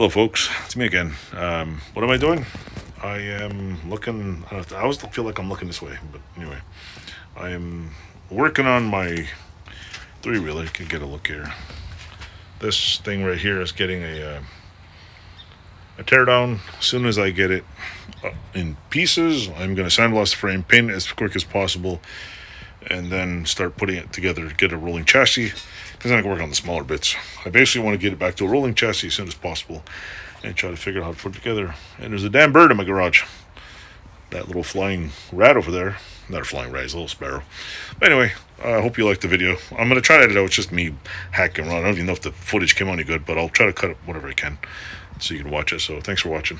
Hello, folks. It's me again. What am I doing? I am looking. I always feel like I'm looking this way, but anyway, I am working on my three-wheeler. You can get a look here. This thing right here is getting a teardown. As soon as I get it in pieces, I'm going to sandblast the frame, paint it as quick as possible, and then start putting it together, get a rolling chassis, because then I can work on the smaller bits. I basically want to get it back to a rolling chassis as soon as possible and try to figure out how to put it together. And there's a damn bird in my garage. That little flying rat over there. Not a flying rat, it's a little sparrow. But anyway, I hope you liked the video. I'm going to try to edit out. It's just me hacking around. I don't even know if the footage came out any good, but I'll try to cut it whatever I can so you can watch it. So thanks for watching.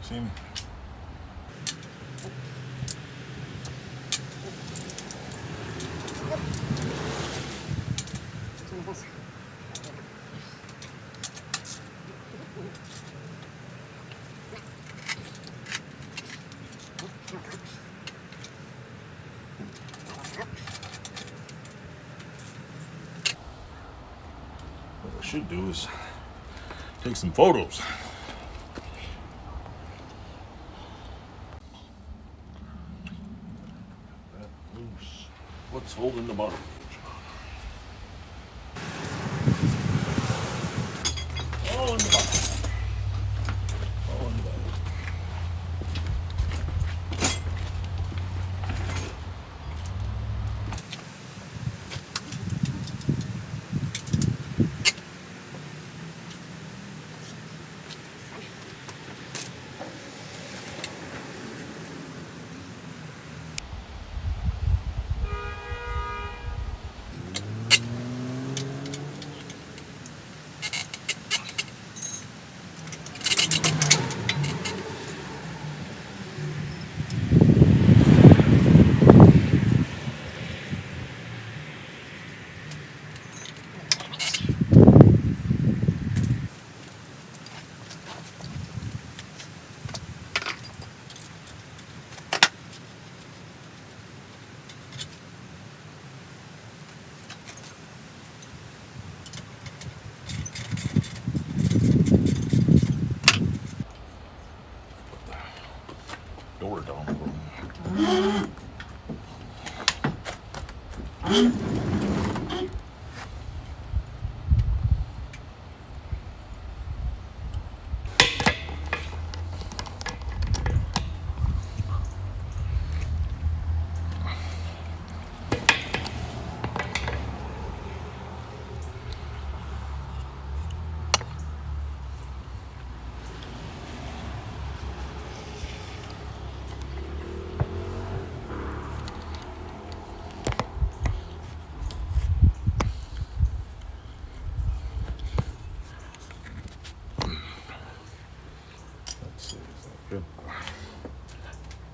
See me? What I should do is take some photos. That loose. What's holding the bottom? All in the bottom. All in the bottom. Door down. Let's see, is that good?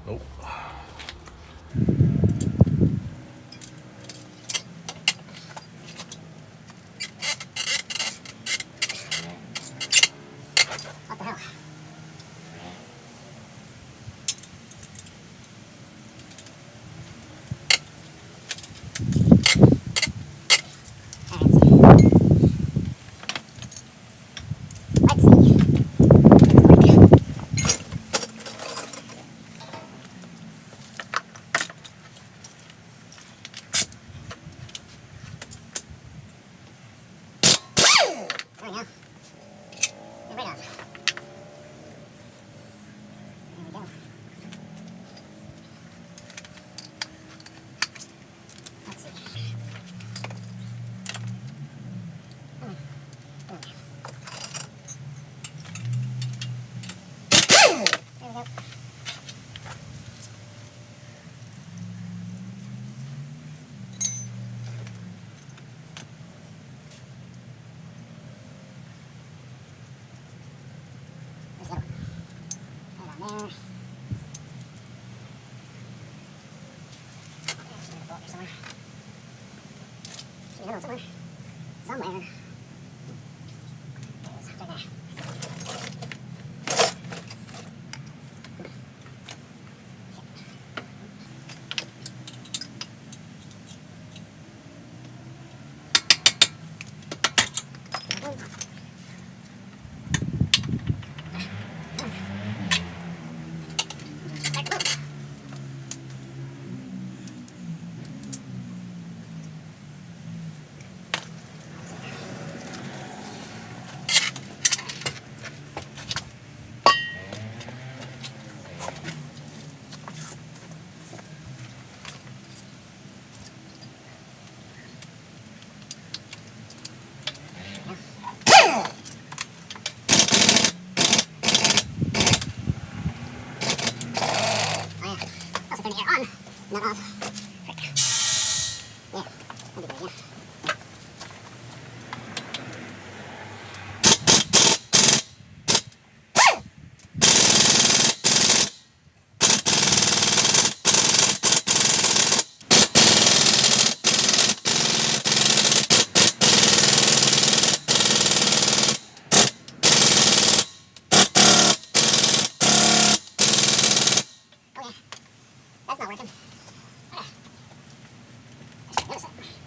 Nope. What the hell? Let's see. There we go. Get rid of. There we go. Let's see. There we go. There's the other one. Right on there. There's the bolt here somewhere. go somewhere. Somewhere. There it is, right there. Also turn the air on, not off. Right. Yeah, that'll be good, yeah. Okay, that's not working. Ah. Notice it. Help us go though.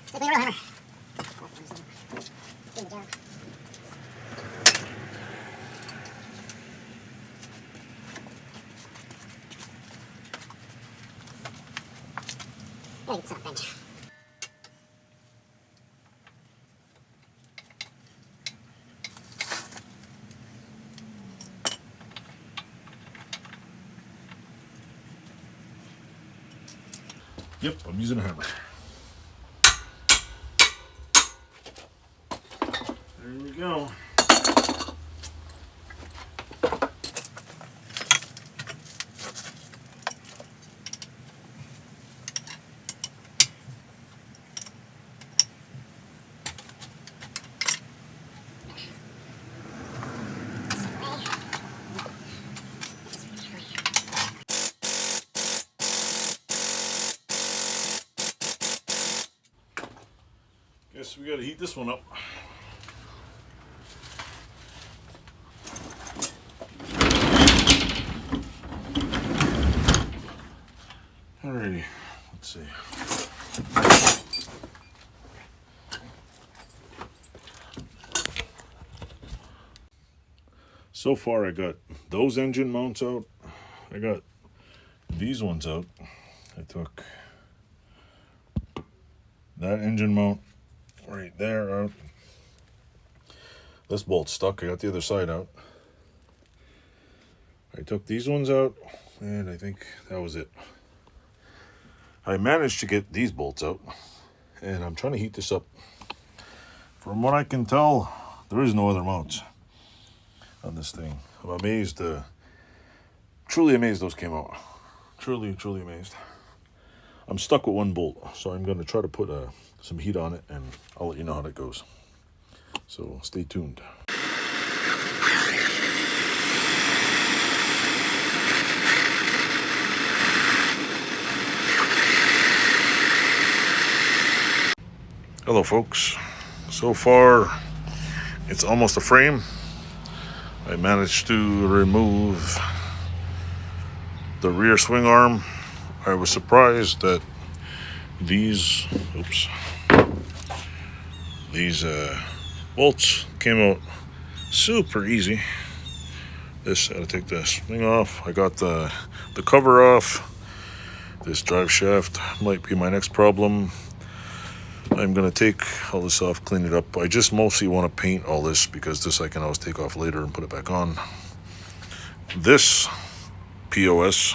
Stick me a real hammer. Do the job. Gotta get some bench. Yep, I'm using a hammer. There we go. Guess we gotta heat this one up. Alrighty, let's see. So far I got those engine mounts out. I got these ones out. I took that engine mount right there out. This bolt's stuck. I got the other side out. I took these ones out, and I think that was it. I managed to get these bolts out, and I'm trying to heat this up. From what I can tell, there is no other mounts on this thing. I'm amazed, truly amazed those came out. Truly amazed. I'm stuck with one bolt, so I'm going to try to put some heat on it, and I'll let you know how that goes. So stay tuned. Hello folks. So far it's almost a frame. I managed to remove the rear swing arm. I was surprised that these bolts came out super easy. I had to take this thing off. I got the cover off. This drive shaft might be my next problem. I'm gonna take all this off, clean it up. I just mostly want to paint all this because this I can always take off later and put it back on. This POS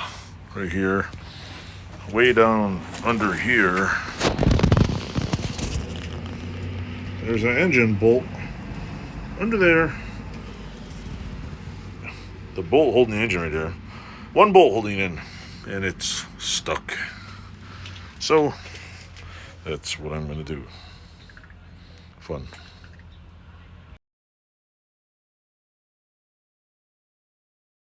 right here, way down under here, There's an engine bolt under there. The bolt holding the engine right there. One bolt holding in, and it's stuck. So that's what I'm gonna do. Fun.